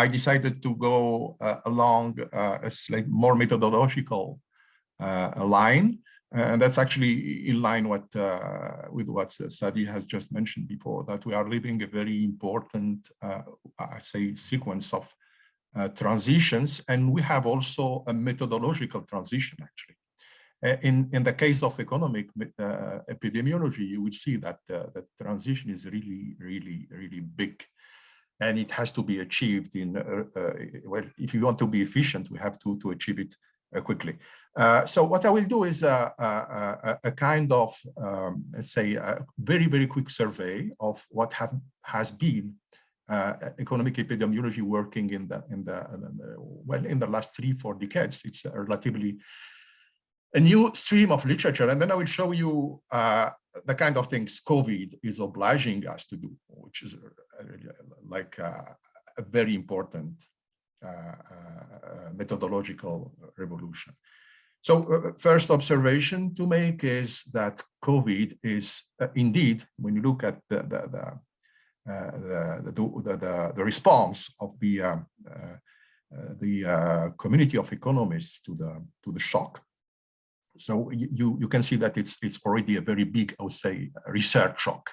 I decided to go along a slightly more methodological line. And that's actually in line with what Sadi has just mentioned before, that we are living a very important, I say, sequence of transitions. And we have also a methodological transition, actually. In the case of economic epidemiology, you would see that the transition is really, really, really big. And it has to be achieved in, well, if you want to be efficient, we have to achieve it quickly. So what I will do is a kind of, let's say, a very, very quick survey of what has been economic epidemiology working in the last 3-4 decades. It's relatively a new stream of literature, and then I will show you the kind of things COVID is obliging us to do, which is like a very important methodological revolution. So first observation to make is that COVID is indeed, when you look at the response of the community of economists to the shock. So you can see that it's already a very big, I would say, research shock.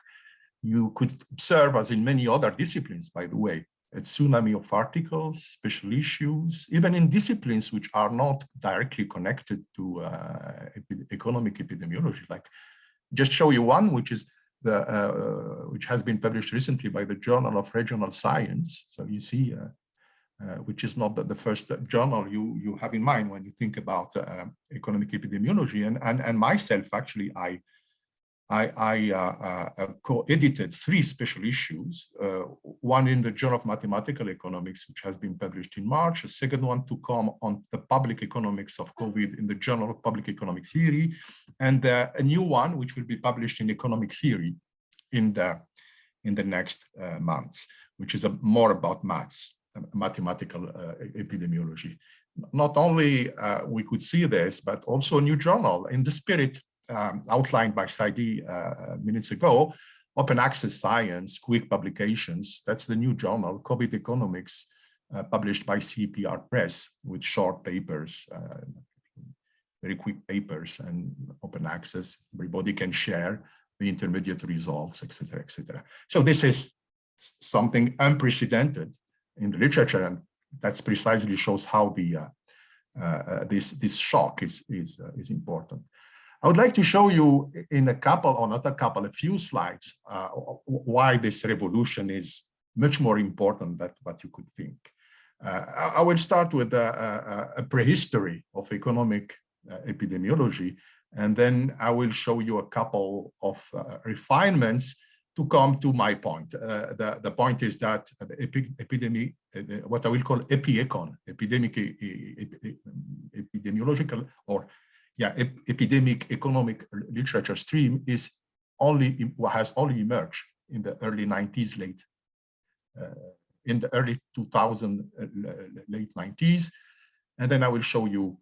You could observe, as in many other disciplines, by the way, a tsunami of articles, special issues, even in disciplines which are not directly connected to economic epidemiology. Like, just show you one, which is which has been published recently by the Journal of Regional Science. So you see, which is not the first journal you have in mind when you think about economic epidemiology. And myself, actually, I co-edited 3 special issues, one in the Journal of Mathematical Economics, which has been published in March, a second one to come on the public economics of COVID in the Journal of Public Economic Theory, and a new one, which will be published in Economic Theory in the next months, which is more about maths, mathematical epidemiology. Not only we could see this, but also a new journal in the spirit outlined by Saidi minutes ago, open access science, quick publications. That's the new journal, COVID Economics, published by CPR Press with short papers, very quick papers, and open access. Everybody can share the intermediate results, etc., etc. So this is something unprecedented in the literature, and that's precisely shows how the this shock is important. I would like to show you in a few slides, why this revolution is much more important than what you could think. I will start with a prehistory of economic epidemiology, and then I will show you a couple of refinements to come to my point. The point is that the epidemic, what I will call epidemiological, or epidemic economic literature stream has only emerged in the early 90s, in the early 2000, late 90s. And then I will show you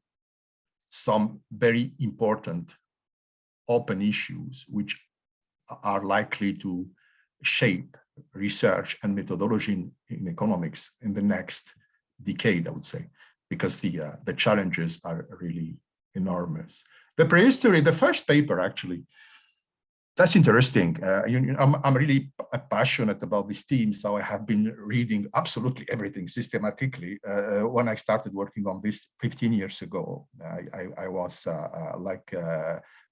some very important open issues which are likely to shape research and methodology in economics in the next decade, I would say, because the challenges are really enormous. The prehistory, the first paper, actually, that's interesting. I'm really passionate about this theme, so I have been reading absolutely everything systematically. When I started working on this 15 years ago, I was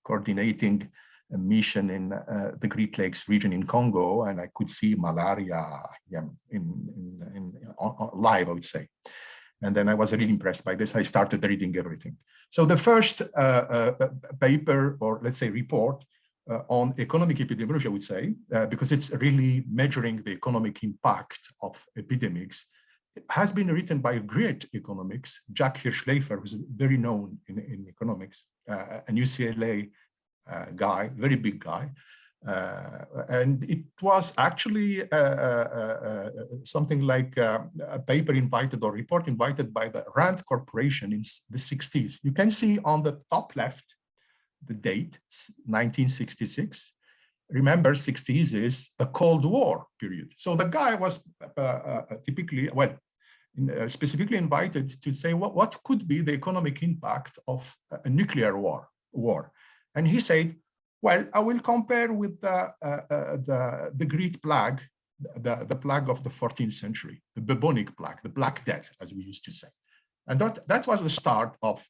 coordinating a mission in the Great Lakes region in Congo, and I could see malaria live, I would say. And then I was really impressed by this. I started reading everything. So the first paper, or let's say report, on economic epidemiology, I would say, because it's really measuring the economic impact of epidemics, has been written by a great economics, Jack Hirschleifer, who's very known in economics, an UCLA guy, very big guy. And it was actually something like a paper invited or report invited by the Rand Corporation in the 60s. You can see on the top left the date, 1966. Remember, 60s is the Cold War period. So the guy was typically, well, specifically invited to say what could be the economic impact of a nuclear war. And he said, well, I will compare with the Great Plague, the plague of the 14th century, the bubonic plague, the Black Death, as we used to say. And that was the start of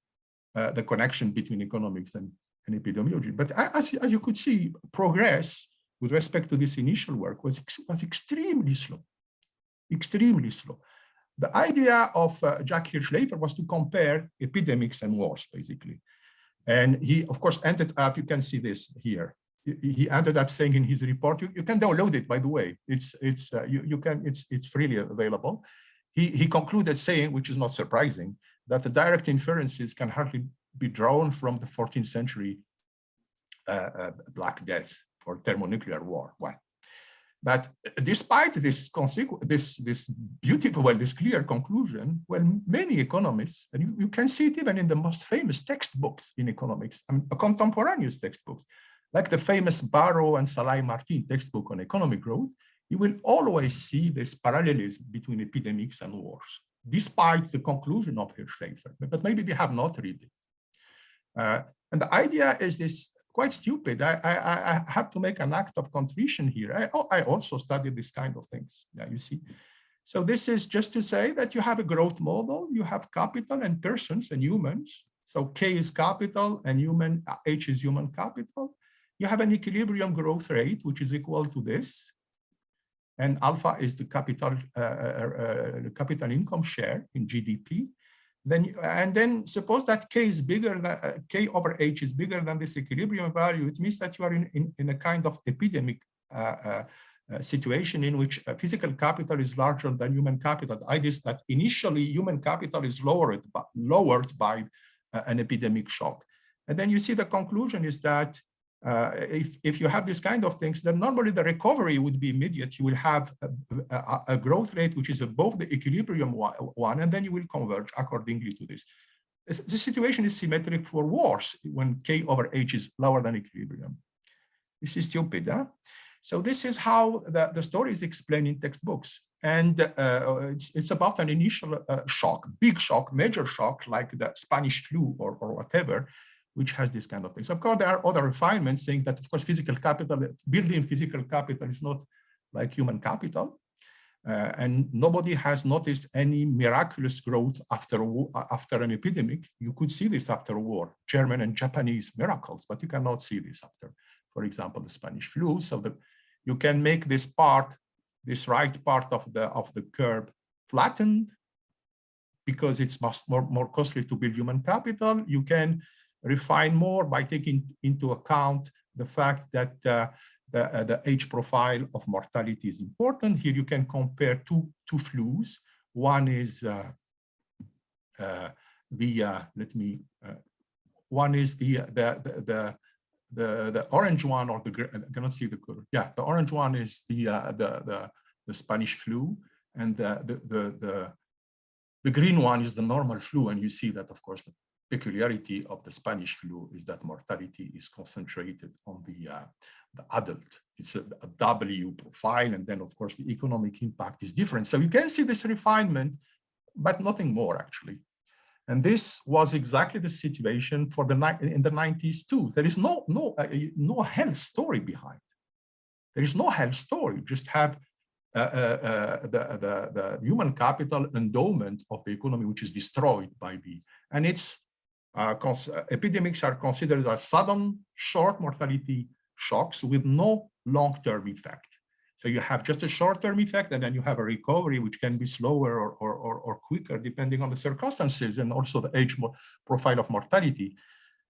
the connection between economics and epidemiology. But as you could see, progress with respect to this initial work was extremely slow, extremely slow. The idea of Jack Hirschlafer was to compare epidemics and wars, basically. And he, of course, ended up, you can see this here. He ended up saying in his report, you can download it, by the way. It's freely available. He concluded saying, which is not surprising, that the direct inferences can hardly be drawn from the 14th century Black Death or thermonuclear war. Well, but despite this beautiful, this clear conclusion, well, many economists, and you can see it even in the most famous textbooks in economics, I mean, contemporaneous textbooks, like the famous Barrow and Salai Martin textbook on economic growth, you will always see this parallelism between epidemics and wars, despite the conclusion of Hirschlafer, but maybe they have not read it. And the idea is this quite stupid. I have to make an act of contrition here. I also studied this kind of things, yeah, you see. So this is just to say that you have a growth model, you have capital and persons and humans. So K is capital and H is human capital. You have an equilibrium growth rate, which is equal to this. And alpha is the capital income share in GDP. Then suppose that K is bigger than K over H is bigger than this equilibrium value. It means that you are in a kind of epidemic situation in which physical capital is larger than human capital. The idea is that initially human capital is lowered by an epidemic shock. And then you see the conclusion is that if you have this kind of things, then normally the recovery would be immediate. You will have a growth rate which is above the equilibrium one, and then you will converge accordingly to this. The situation is symmetric for wars when K over H is lower than equilibrium. This is stupid, huh? So this is how the story is explained in textbooks. And it's about an initial shock, big shock, major shock, like the Spanish flu or whatever, which has this kind of things. Of course, there are other refinements saying that, of course, physical capital, building physical capital is not like human capital. And nobody has noticed any miraculous growth after an epidemic. You could see this after a war, German and Japanese miracles, but you cannot see this after, for example, the Spanish flu. So that you can make this part, this right part of the curve flattened because it's much more costly to build human capital. You can refine more by taking into account the fact that the age profile of mortality is important. Here you can compare two flus. One is one is the orange one, or I cannot see the color. Yeah, the orange one is the Spanish flu, and the green one is the normal flu. And you see that, of course, the peculiarity of the Spanish flu is that mortality is concentrated on the adult. It's a W profile, and then, of course, the economic impact is different. So you can see this refinement, but nothing more, actually. And this was exactly the situation for in the 90s too. There is no health story behind. There is no health story. Just have the human capital endowment of the economy, which is destroyed by and it's epidemics are considered as sudden, short mortality shocks with no long-term effect. So you have just a short-term effect, and then you have a recovery which can be slower or quicker depending on the circumstances and also the age profile of mortality,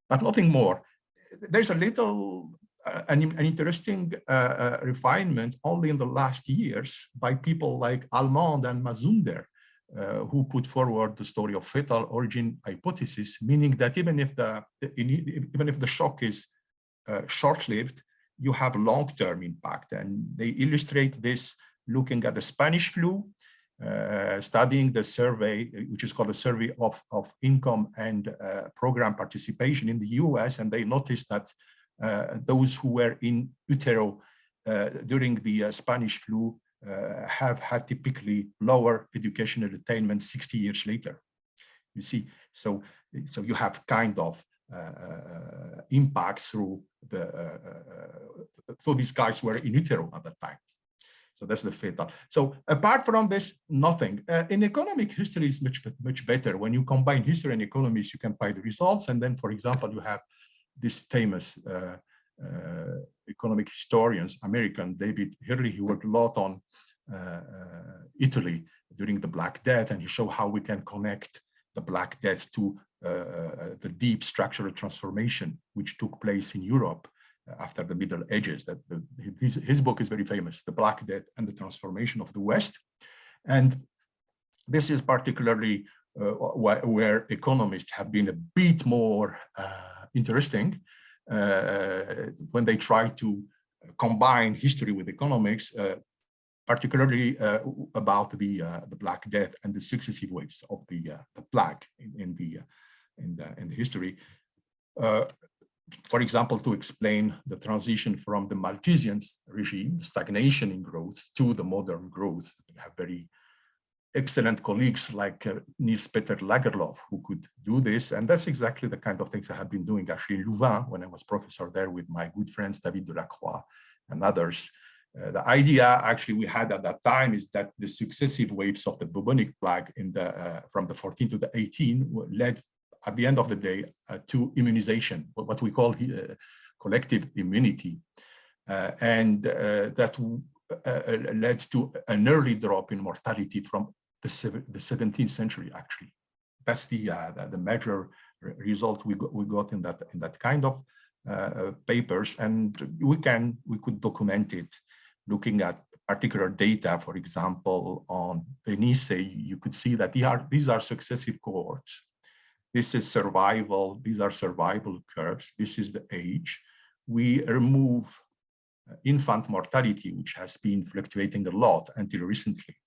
but nothing more. There's a little an interesting refinement only in the last years by people like Almond and Mazunder, who put forward the story of fetal origin hypothesis, meaning that even if the shock is short-lived, you have long-term impact. And they illustrate this looking at the Spanish flu, studying the survey, which is called the Survey of Income and Program Participation in the US. And they noticed that those who were in utero during the Spanish flu have had typically lower educational attainment 60 years later. You see, so you have kind of impacts through so these guys were in utero at that time. So that's the fatal. So apart from this, nothing. In economic, history is much better. When you combine history and economics, you can find the results. And then, for example, you have this famous economic historians, American David Hurley. He worked a lot on Italy during the Black Death, and he showed how we can connect the Black Death to the deep structural transformation which took place in Europe after the Middle Ages. That his book is very famous, The Black Death and the Transformation of the West. And this is particularly where economists have been a bit more interesting when they try to combine history with economics, particularly about the Black Death and the successive waves of the plague in the history. For example, to explain the transition from the Malthusian regime, stagnation in growth, to the modern growth. We have very excellent colleagues like Niels Peter Lagerlof who could do this. And that's exactly the kind of things I have been doing actually in Louvain when I was professor there with my good friends, David Delacroix and others. The idea actually we had at that time is that the successive waves of the bubonic plague in from the 14 to the 18 led at the end of the day to immunization, what we call collective immunity. And that led to an early drop in mortality from the 17th century, actually. That's the major result we got in that kind of papers. And we could document it looking at particular data. For example, on Venice, you could see that these are successive cohorts. This is survival. These are survival curves. This is the age. We remove infant mortality, which has been fluctuating a lot until recently.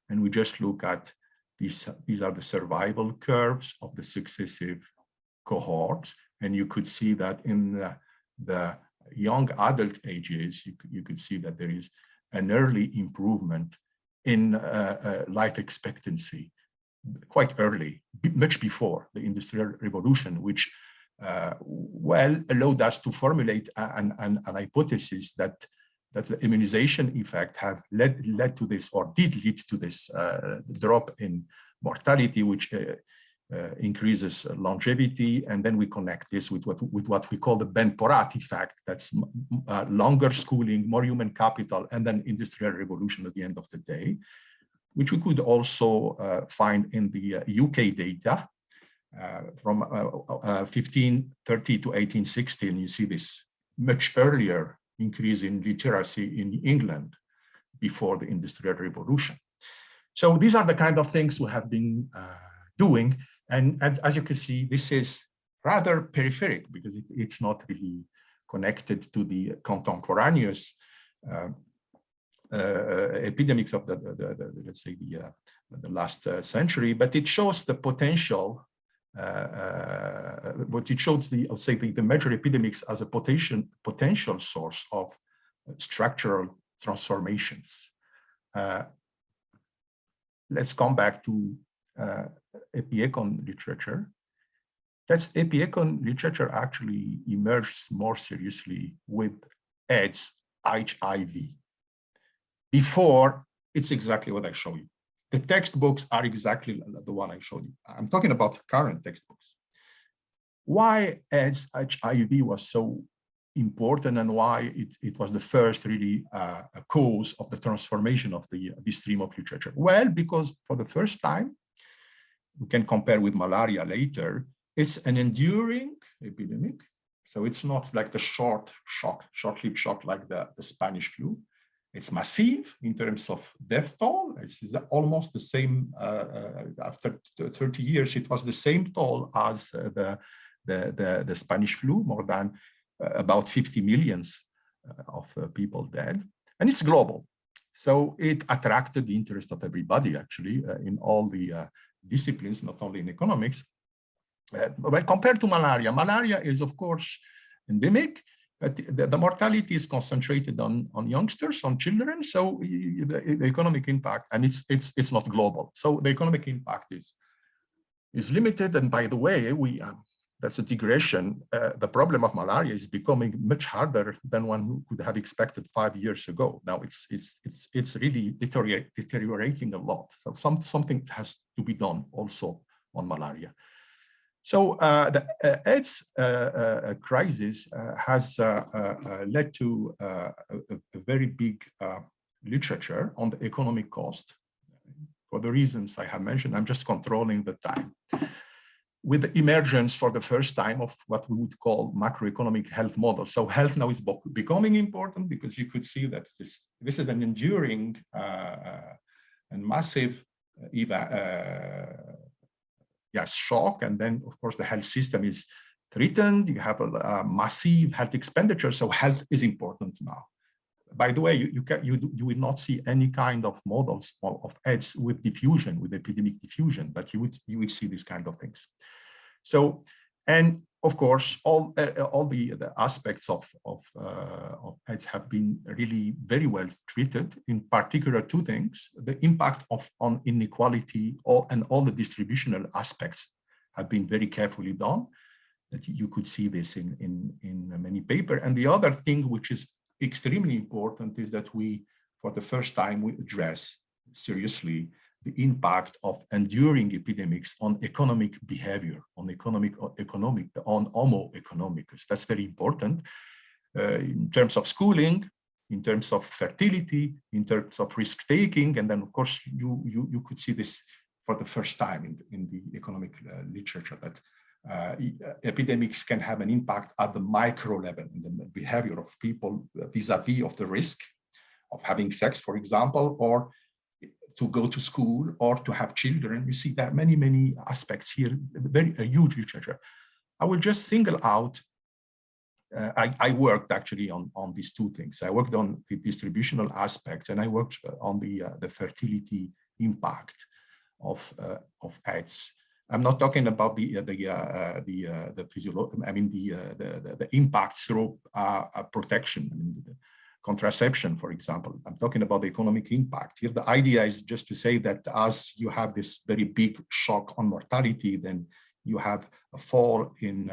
And we just look at these are the survival curves of the successive cohorts. And you could see that in the young adult ages, you could see that there is an early improvement in life expectancy, quite early, much before the Industrial Revolution, which allowed us to formulate an hypothesis that the immunization effect have led to this, or did lead to this drop in mortality, which increases longevity. And then we connect this with what we call the Ben Porat effect. That's longer schooling, more human capital, and then Industrial Revolution at the end of the day, which we could also find in the UK data from 1530 to 1816. You see this much earlier increase in literacy in England before the Industrial Revolution. So these are the kind of things we have been doing. And as you can see, this is rather peripheric because it's not really connected to the contemporaneous epidemics of let's say the last century, but it shows the potential. But it shows the major epidemics as a potential source of structural transformations. Let's come back to epiecon literature. That's epiecon literature actually emerged more seriously with AIDS, HIV. Before, it's exactly what I show you. The textbooks are exactly the one I showed you. I'm talking about current textbooks. Why AIDS, HIV was so important and why it was the first really a cause of the transformation of the stream of literature? Well, because for the first time, we can compare with malaria later, it's an enduring epidemic. So it's not like the short-lived shock like the Spanish flu. It's massive in terms of death toll. It's almost the same, after 30 years, it was the same toll as the Spanish flu, more than about 50 million of people dead. And it's global. So it attracted the interest of everybody, actually, in all the disciplines, not only in economics. But compared to malaria, malaria is, of course, endemic. But the mortality is concentrated on youngsters, on children. So the economic impact, and it's not global. So the economic impact is limited. And by the way, that's a digression. The problem of malaria is becoming much harder than one could have expected 5 years ago. Now it's really deteriorating a lot. So something has to be done also on malaria. So the AIDS crisis has led to a very big literature on the economic cost. For the reasons I have mentioned, I'm just controlling the time. With the emergence for the first time of what we would call macroeconomic health models. So health now is becoming important because you could see that this is an enduring and massive shock. And then, of course, the health system is threatened. You have a massive health expenditure. So health is important now. By the way, you will not see any kind of models of AIDS with diffusion, with epidemic diffusion, but you will see these kind of things. So, and of course, all the aspects of AIDS have been really very well treated. In particular, two things: the impact on inequality, and all the distributional aspects have been very carefully done. That you could see this in many papers. And the other thing, which is extremely important, is that we, for the first time, we address seriously the impact of enduring epidemics on economic behavior, on Homo economicus. That's very important in terms of schooling, in terms of fertility, in terms of risk-taking. And then, of course, you could see this for the first time in the economic literature, that epidemics can have an impact at the micro level in the behavior of people vis-a-vis of the risk of having sex, for example, or to go to school or to have children. You see that many aspects here, a huge literature. I will just single out, I worked actually on these two things. I worked on the distributional aspects, and I worked on the fertility impact of AIDS. I'm not talking about the impact through protection, contraception, for example. I'm talking about the economic impact. Here, the idea is just to say that as you have this very big shock on mortality, then you have a fall in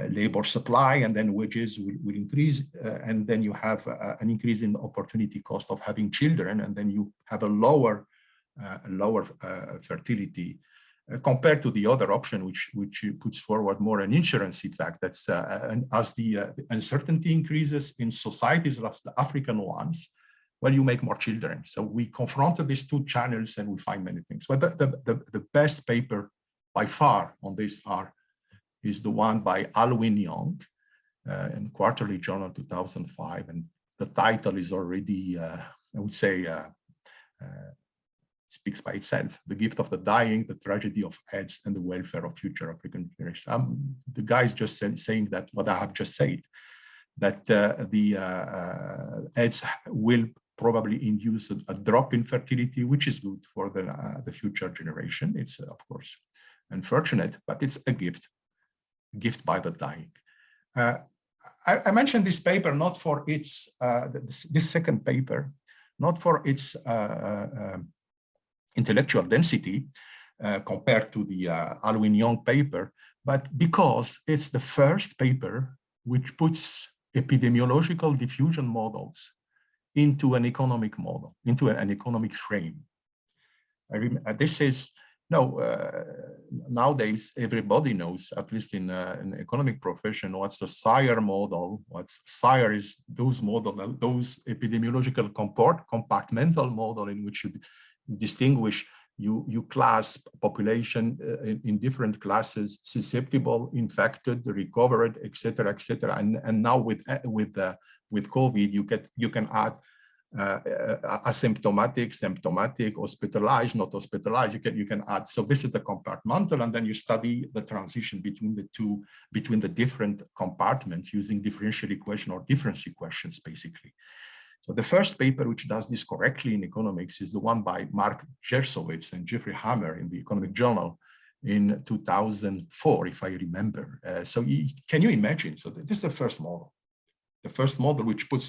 labor supply, and then wages will increase, and then you have an increase in the opportunity cost of having children, and then you have a lower fertility compared to the other option, which puts forward more an insurance effect. That's and as the uncertainty increases in societies like the African ones, well, you make more children. So we confronted these two channels, and we find many things. But the best paper by far on this is the one by Alwyn Young in Quarterly Journal 2005, and the title is already, I would say, speaks by itself: The Gift of the Dying, the Tragedy of AIDS, and the Welfare of Future African Generations. The guy is just saying that what I have just said, that the AIDS will probably induce a drop in fertility, which is good for the future generation. It's, of course, unfortunate, but it's a gift by the dying. I mentioned this paper not for its, this second paper, not for its intellectual density compared to the Alwyn Young paper, but because it's the first paper which puts epidemiological diffusion models into an economic model, into an economic frame. This is, nowadays everybody knows, at least in an economic profession, what's the SIRE model. What's SIRE is those epidemiological compartmental model in which you distinguish, you class population in different classes: susceptible, infected, recovered, etc., etc. And now with COVID, you can add asymptomatic, symptomatic, hospitalized, not hospitalized. You can add. So this is the compartmental, and then you study the transition between the different compartments using differential equation or difference equations, basically. So the first paper which does this correctly in economics is the one by Mark Gersowitz and Jeffrey Hammer in the Economic Journal in 2004, if I remember. So can you imagine? So this is the first model. the first model which puts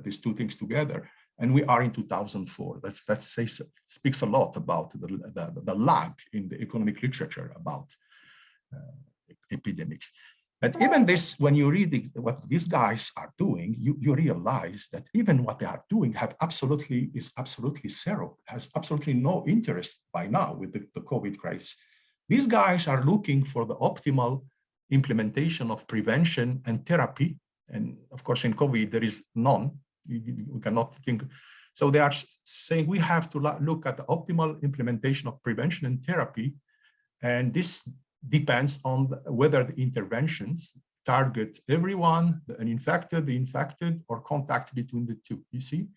these two things together. And we are in 2004. That speaks a lot about the lag in the economic literature about epidemics. But even this, when you read what these guys are doing, you realize that even what they are doing is absolutely zero, has absolutely no interest by now with the COVID crisis. These guys are looking for the optimal implementation of prevention and therapy. And of course, in COVID, there is none. We cannot think. So they are saying we have to look at the optimal implementation of prevention and therapy. And this depends on whether the interventions target everyone, the uninfected, the infected, or contact between the two. You see,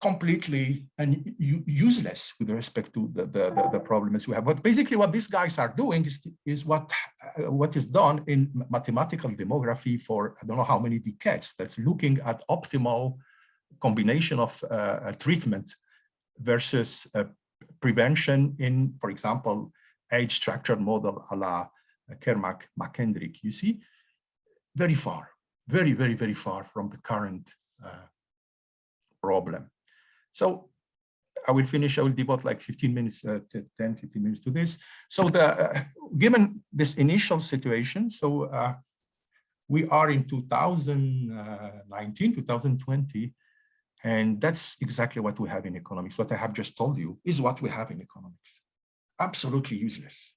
completely and useless with respect to the problems we have. But basically what these guys are doing is what is done in mathematical demography for I don't know how many decades. That's looking at optimal combination of treatment versus prevention in, for example, age-structured model a la Kermack-McKendrick. You see, very far, very, very, very far from the current problem. So I will finish, I will devote like 15 minutes, 10, 15 minutes to this. So given this initial situation, so we are in 2019, 2020, and that's exactly what we have in economics. What I have just told you is what we have in economics. Absolutely useless.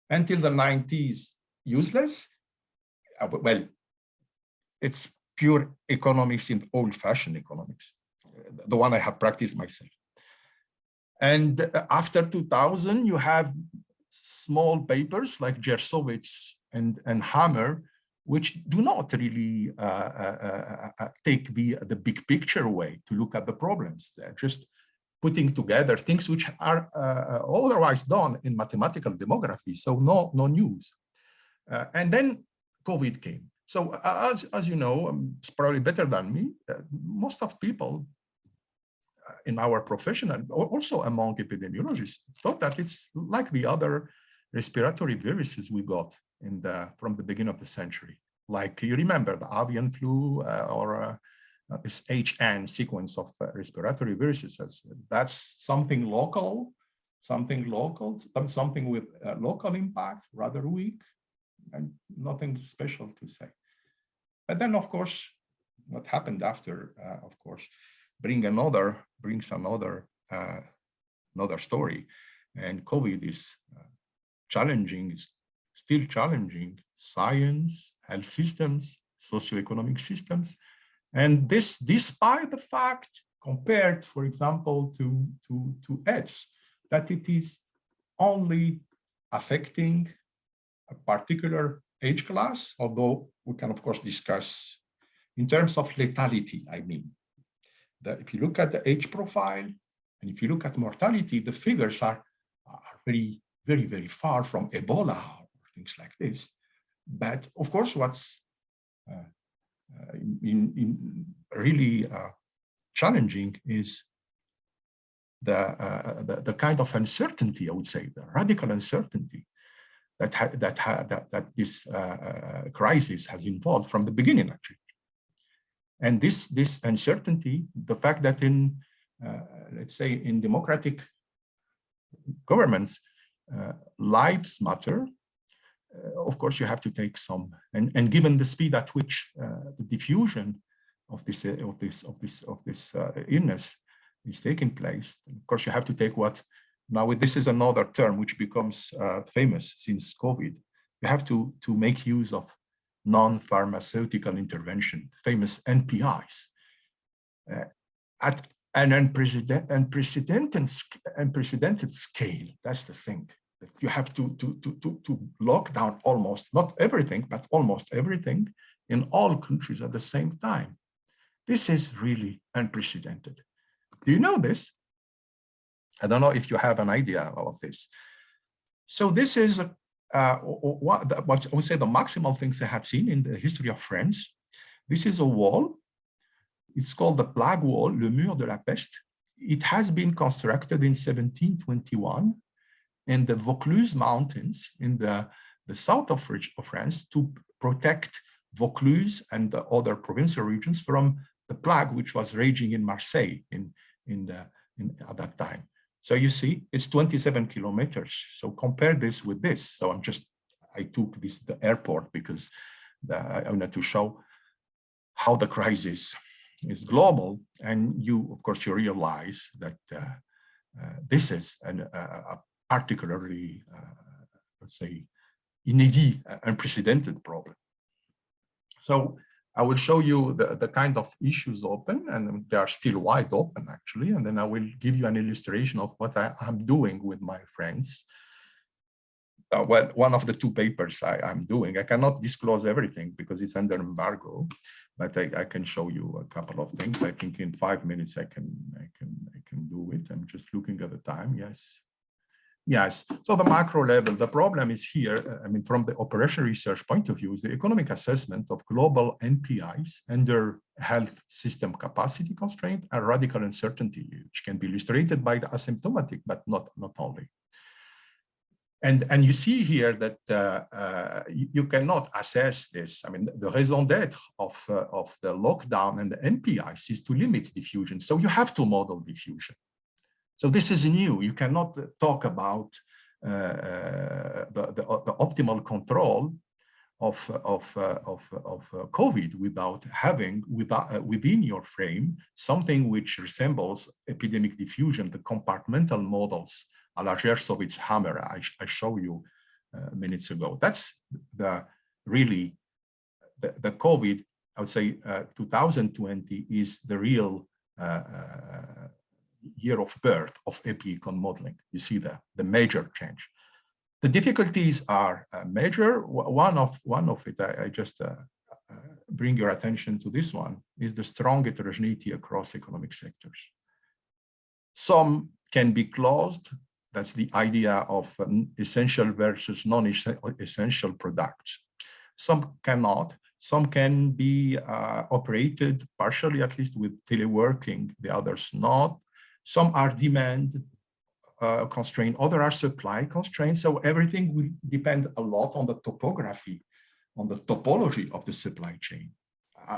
Until the 90s, useless. Well, it's pure economics in old-fashioned economics, the one I have practiced myself. And after 2000, you have small papers like Gersowitz and Hammer, which do not really take the big picture way to look at the problems. They're just putting together things which are otherwise done in mathematical demography, so no news. And then COVID came. So as you know, it's probably better than me, most of people in our profession and also among epidemiologists thought that it's like the other respiratory viruses we got from the beginning of the century. Like you remember the avian flu or this HN sequence of respiratory viruses. That's something local, something with local impact, rather weak, and nothing special to say. But then, of course, what happened after, of course, brings another story. And COVID is challenging, is still challenging science, health systems, socioeconomic systems. And this, despite the fact, compared, for example, to AIDS, that it is only affecting a particular age class, although we can, of course, discuss in terms of lethality, I mean. That if you look at the age profile, and if you look at mortality, the figures are very, very, very far from Ebola or things like this. But of course, what's really challenging is the kind of uncertainty, I would say, the radical uncertainty that this crisis has involved from the beginning, actually. And this uncertainty, the fact that in, let's say, in democratic governments, lives matter. Of course, you have to take some, and given the speed at which the diffusion of this illness is taking place, of course, you have to take what now. This is another term which becomes famous since COVID. You have to make use of non-pharmaceutical intervention, famous NPIs, at an unprecedented scale. That's the thing. That you have to lock down almost, not everything, but almost everything in all countries at the same time. This is really unprecedented. Do you know this? I don't know if you have an idea of this. So this is what I would say the maximal things I have seen in the history of France. This is a wall. It's called the Plague Wall, le Mur de la Peste. It has been constructed in 1721 in the Vaucluse Mountains in the south of France to protect Vaucluse and the other provincial regions from the plague which was raging in Marseille at that time. So you see, it's 27 kilometers. So compare this with this. So I took the airport because I wanted to show how the crisis is global. And of course, you realize that this is a particularly, let's say, inédit, unprecedented problem. So I will show you the kind of issues open, and they are still wide open actually. And then I will give you an illustration of what I'm doing with my friends. Well, one of the two papers I'm doing, I cannot disclose everything because it's under embargo, but I can show you a couple of things. I think in 5 minutes I can do it. I'm just looking at the time. Yes. So the macro level, the problem is here. I mean, from the operational research point of view, is the economic assessment of global NPIs under health system capacity constraint and radical uncertainty, which can be illustrated by the asymptomatic, but not only. And you see here that you cannot assess this. I mean, the raison d'etre of the lockdown and the NPIs is to limit diffusion. So you have to model diffusion. So this is new. You cannot talk about the optimal control of COVID without having within your frame something which resembles epidemic diffusion, the compartmental models a la Gersowitz-Hammer I showed you minutes ago. That's really the COVID. I would say 2020 is the real year of birth of epi-econ modeling. You see the major change. The difficulties are major. One of it, I just bring your attention to this one, is the strong heterogeneity across economic sectors. Some can be closed. That's the idea of essential versus non-essential products. Some cannot. Some can be operated partially, at least with teleworking, the others not. Some are demand constrained, others are supply constrained. So everything will depend a lot on the topography, on the topology of the supply chain,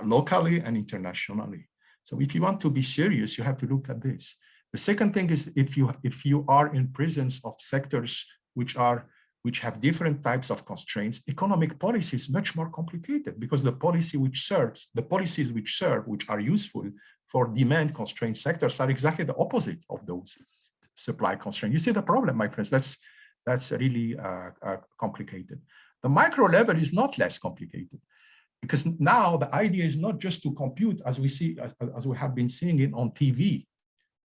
locally and internationally. So if you want to be serious, you have to look at this. The second thing is if you are in presence of sectors which have different types of constraints, economic policy is much more complicated because the policies which serve, which are useful for demand constrained sectors are exactly the opposite of those supply constraints. You see the problem, my friends, that's really complicated. The micro level is not less complicated because now the idea is not just to compute as we have been seeing it on TV.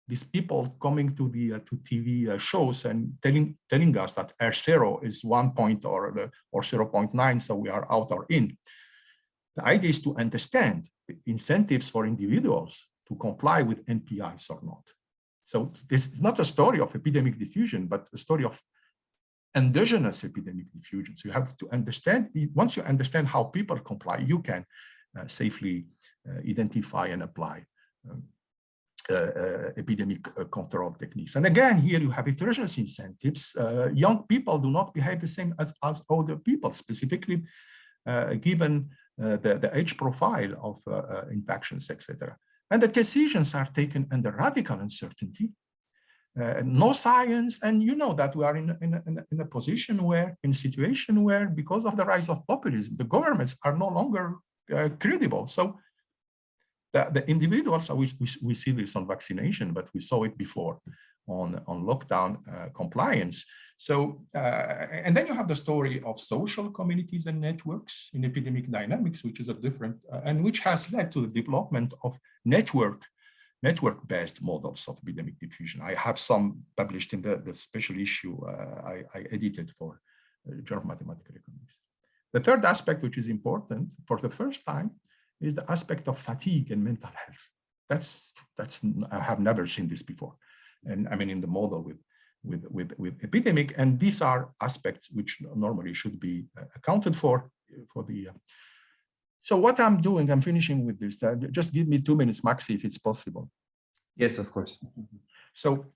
These people coming to TV shows and telling us that R0 is 1 point or 0.9, so we are out or in. The idea is to understand incentives for individuals to comply with NPIs or not. So this is not a story of epidemic diffusion, but a story of endogenous epidemic diffusion. So you have to understand, once you understand how people comply, you can safely identify and apply epidemic control techniques. And again, here you have heterogeneous incentives. Young people do not behave the same as older people, specifically given the age profile of infections, etc. And the decisions are taken under radical uncertainty, no science, and you know that we are in a position where, in a situation where, because of the rise of populism, the governments are no longer credible. So the individuals, we see this on vaccination, but we saw it before on lockdown compliance. So, and then you have the story of social communities and networks in epidemic dynamics, which is a different, and which has led to the development of network-based models of epidemic diffusion. I have some published in the special issue I edited for Journal of Mathematical Economics. The third aspect, which is important for the first time, is the aspect of fatigue and mental health. That's I have never seen this before, and I mean in the model with epidemic, and these are aspects which normally should be accounted for the. So what I'm doing, I'm finishing with this. Just give me 2 minutes, Maxi, if it's possible. Yes, of course. So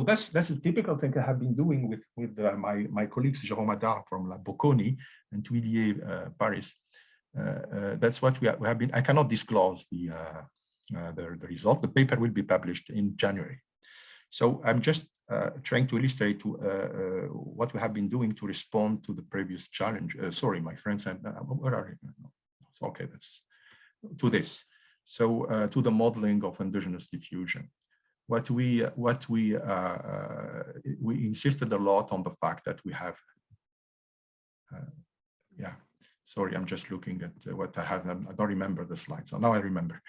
that's a typical thing I have been doing with my colleagues Jérôme Hadar from La Bocconi and Tuillier, Paris. That's what we have been. I cannot disclose the result. The paper will be published in January. So I'm just trying to illustrate what we have been doing to respond to the previous challenge. Sorry, my friends, where are you? It's okay, that's to this. So to the modeling of endogenous diffusion. We insisted a lot on the fact that we have, yeah, sorry, I'm just looking at what I have. I don't remember the slides, so now I remember.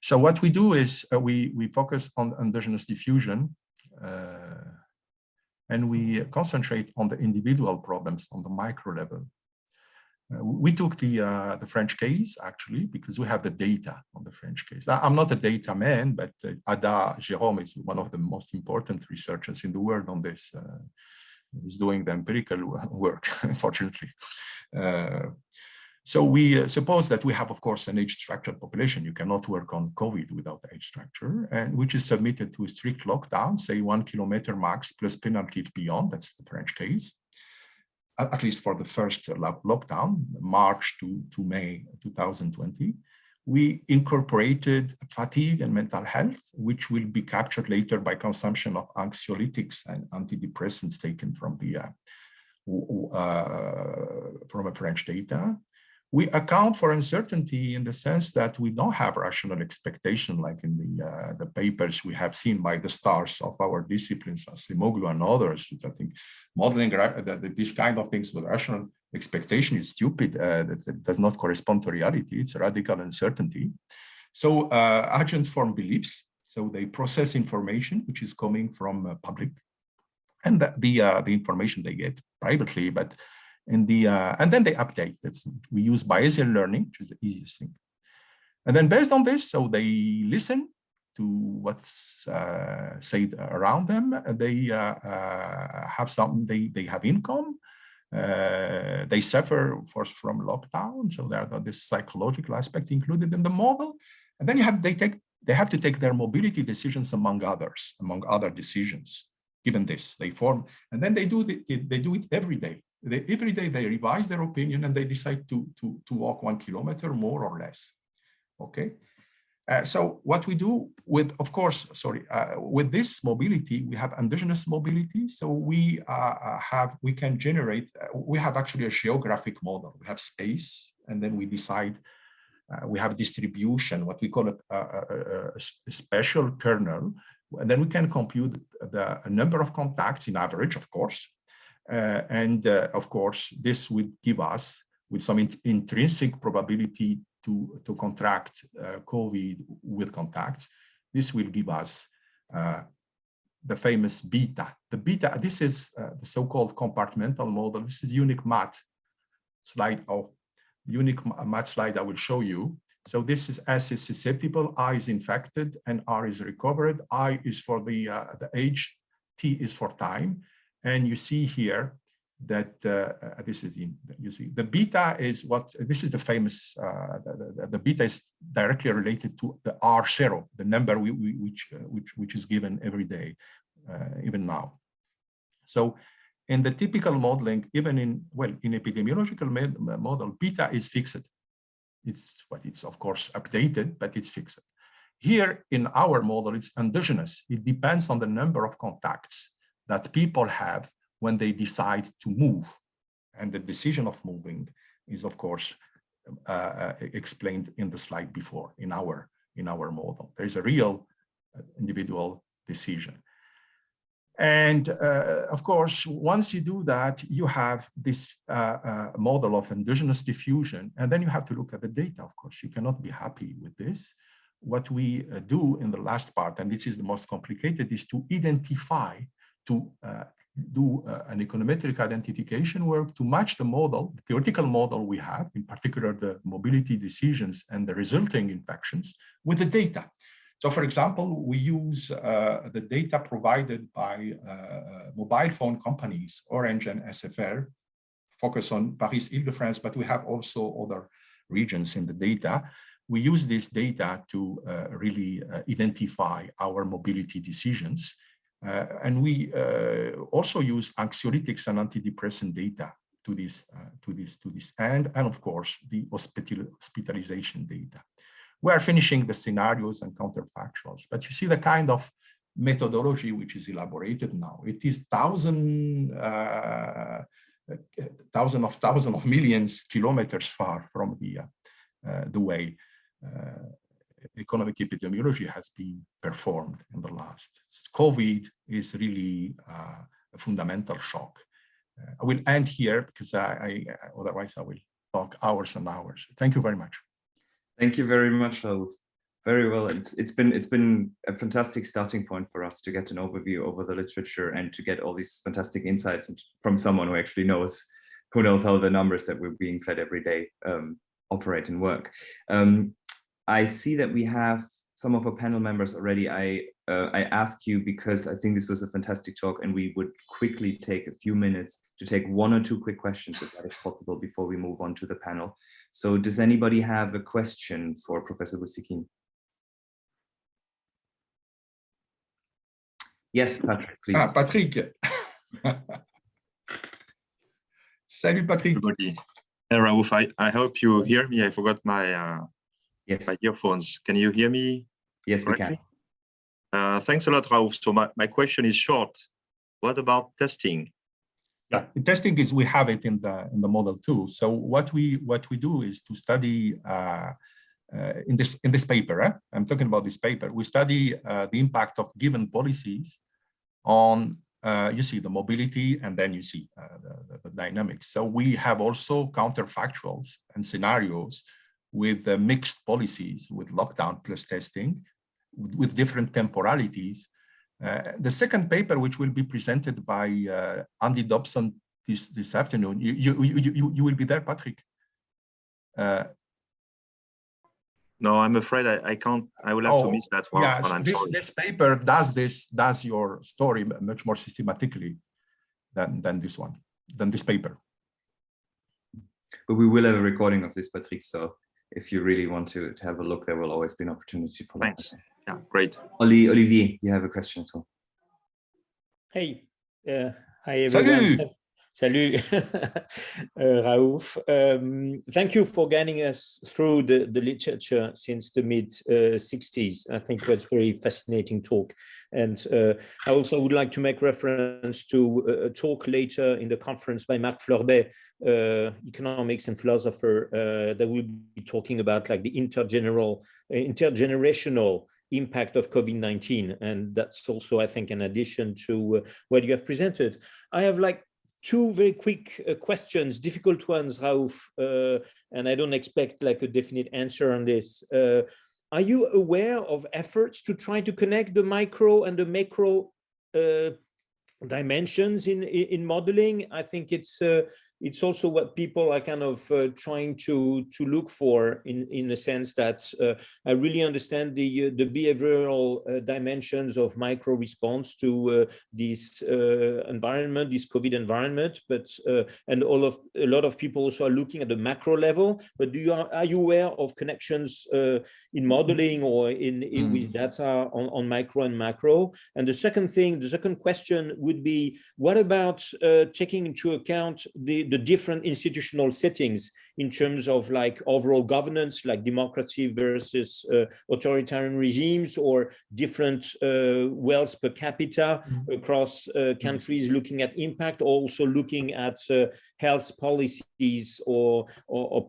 So what we do is we focus on endogenous diffusion, and we concentrate on the individual problems on the micro level. We took the French case, actually, because we have the data on the French case. I'm not a data man, but Ada Jérôme is one of the most important researchers in the world on this. He's doing the empirical work, unfortunately. So we suppose that we have, of course, an age-structured population. You cannot work on COVID without age structure, and which is submitted to a strict lockdown, say 1 kilometer max plus penalty if beyond. That's the French case. At least for the first lockdown, March to May 2020, we incorporated fatigue and mental health, which will be captured later by consumption of anxiolytics and antidepressants taken from a French data. We account for uncertainty in the sense that we don't have rational expectation, like in the papers we have seen by the stars of our disciplines, Acemoglu and others. I think modeling this kind of things with rational expectation is stupid. That does not correspond to reality. It's a radical uncertainty. So agents form beliefs. So they process information which is coming from public, and the information they get privately, but and then they update. We use Bayesian learning, which is the easiest thing. And then based on this, so they listen to what's said around them. They have they have income. They suffer from lockdown, so there's this psychological aspect included in the model. And then they have to take their mobility decisions among other decisions. Given this, they form, and then they do it every day. Every day they revise their opinion and they decide to walk 1 kilometer more or less. Okay. So what we do with, of course, with this mobility, we have endogenous mobility. So we can generate. We have actually a geographic model. We have space, and then we decide. We have distribution, what we call a spatial kernel, and then we can compute the number of contacts in average, of course. Of course, this would give us with some intrinsic probability to contract COVID with contacts. This will give us the famous beta. The beta, this is the so-called compartmental model. This is unique math slide, unique math slide I will show you. So this is S is susceptible, I is infected, and R is recovered. I is for the age, T is for time. And you see here that this is you see the beta is what this is the famous the beta is directly related to the R0, the number which is given every day, even now. So in the typical modeling, even in epidemiological model, beta is fixed. It's of course updated, but it's fixed. Here in our model, it's endogenous. It depends on the number of contacts that people have when they decide to move. And the decision of moving is, of course, explained in the slide before in our model. There's a real individual decision. And of course, once you do that, you have this model of endogenous diffusion, and then you have to look at the data. Of course, you cannot be happy with this. What we do in the last part, and this is the most complicated, is to identify, to do an econometric identification work to match the model, the theoretical model we have, in particular the mobility decisions and the resulting infections, with the data. So for example, we use the data provided by mobile phone companies, Orange and SFR, focus on Paris, Île-de-France, but we have also other regions in the data. We use this data to really identify our mobility decisions. And we also use anxiolytics and antidepressant data this end, and of course the hospitalization data. We are finishing the scenarios and counterfactuals, but you see the kind of methodology which is elaborated now. It is thousands of millions kilometers far from the way economic epidemiology has been performed in the last. COVID is really a fundamental shock. I will end here because otherwise I will talk hours and hours. Thank you very much. Thank you very much, Raouf. Very well. It's been a fantastic starting point for us to get an overview over the literature and to get all these fantastic insights from someone who actually knows how the numbers that we're being fed every day operate and work. I see that we have some of our panel members already. I ask you because I think this was a fantastic talk, and we would quickly take a few minutes to take 1 or 2 quick questions, if that is possible, before we move on to the panel. So does anybody have a question for Professor Boucekkine? Yes, Patrick, please. Ah, Patrick. Salut, Patrick. Everybody. Hey, Raouf, I hope you hear me. I forgot my, yes. my earphones. Can you hear me? Yes, correctly? we can. Thanks a lot, Raouf. So my question is short. What about testing? Yeah, testing is, we have it in the model too. So what we do is to study in this paper. I'm talking about this paper. We study the impact of given policies on you see the mobility, and then you see the dynamics. So we have also counterfactuals and scenarios with mixed policies, with lockdown plus testing, with different temporalities. The second paper, which will be presented by Andy Dobson this afternoon, you will be there, Patrick? No, I'm afraid I can't. I will have to miss that one. Yeah, this paper does your story much more systematically than this paper. But we will have a recording of this, Patrick. So if you really want to have a look, there will always be an opportunity for that. Thanks. Yeah, great. Olivier, you have a question as well. Hey, hi everyone. Salut. Salut, Raouf. Thank you for guiding us through the literature since the mid-60s. I think that's a very fascinating talk. And I also would like to make reference to a talk later in the conference by Marc Fleurbet, economics and philosopher, that will be talking about like the intergenerational impact of COVID-19. And that's also, I think, in addition to what you have presented. I have like 2 very quick questions, difficult ones, Raouf, and I don't expect like a definite answer on this. Are you aware of efforts to try to connect the micro and the macro dimensions in modeling? I think it's also what people are kind of trying to look for in the sense that I really understand the behavioral dimensions of micro response to this environment, this COVID environment, but and a lot of people also are looking at the macro level. But are you aware of connections in modeling or with data on micro and macro? And the second question would be, what about taking into account the different institutional settings in terms of like overall governance, like democracy versus authoritarian regimes, or different wealth per capita across countries, looking at impact, also looking at health policies or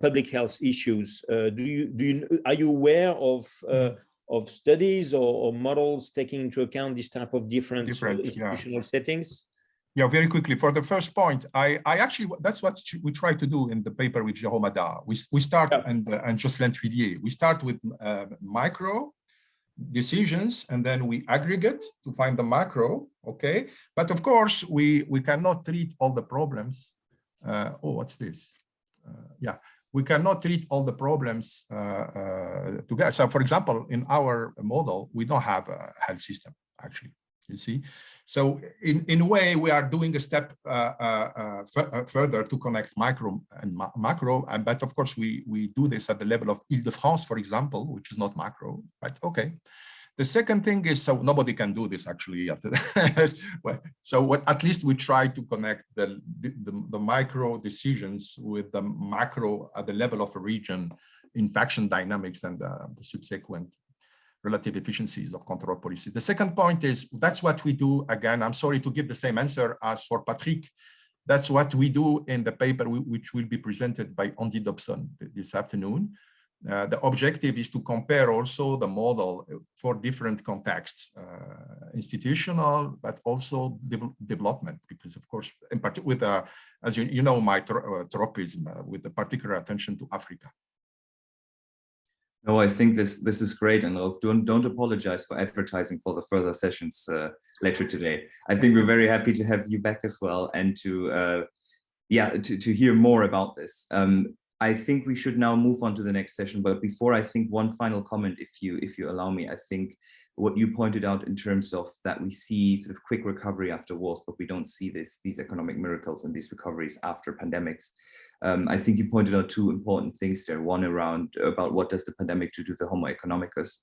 public health issues? Are you aware of studies or models taking into account this type of different institutional settings? Yeah, very quickly. For the first point, I actually, that's what we try to do in the paper with Jérôme Hadar. We start, and Jocelyn Tuillier, we start with micro decisions, and then we aggregate to find the macro, okay? But of course, we cannot treat all the problems. What's this? Yeah, we cannot treat all the problems together. So for example, in our model, we don't have a health system, actually. You see, so in a way we are doing a step further to connect micro and macro, but of course we do this at the level of Île-de-France, for example, which is not macro, but okay. The second thing is, so nobody can do this actually. So at least we try to connect the micro decisions with the macro at the level of a region, infection dynamics and the subsequent relative efficiencies of control policies. The second point is, that's what we do. Again, I'm sorry to give the same answer as for Patrick. That's what we do in the paper, which will be presented by Andy Dobson this afternoon. The objective is to compare also the model for different contexts, institutional, but also development, because of course, in particular with, as you know, my tropism, with the particular attention to Africa. No, I think this is great, and don't apologize for advertising for the further sessions later today. I think we're very happy to have you back as well, and to hear more about this. I think we should now move on to the next session, but before, I think one final comment, if you allow me. I think what you pointed out in terms of that we see sort of quick recovery after wars, but we don't see these economic miracles and these recoveries after pandemics. I think you pointed out two important things there. One about what does the pandemic do to the Homo economicus,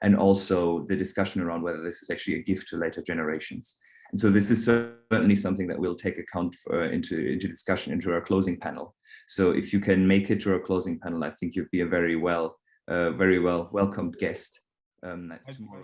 and also the discussion around whether this is actually a gift to later generations. And so this is certainly something that we'll take account into discussion into our closing panel. So if you can make it to our closing panel, I think you'd be a very well welcomed guest. That's tomorrow.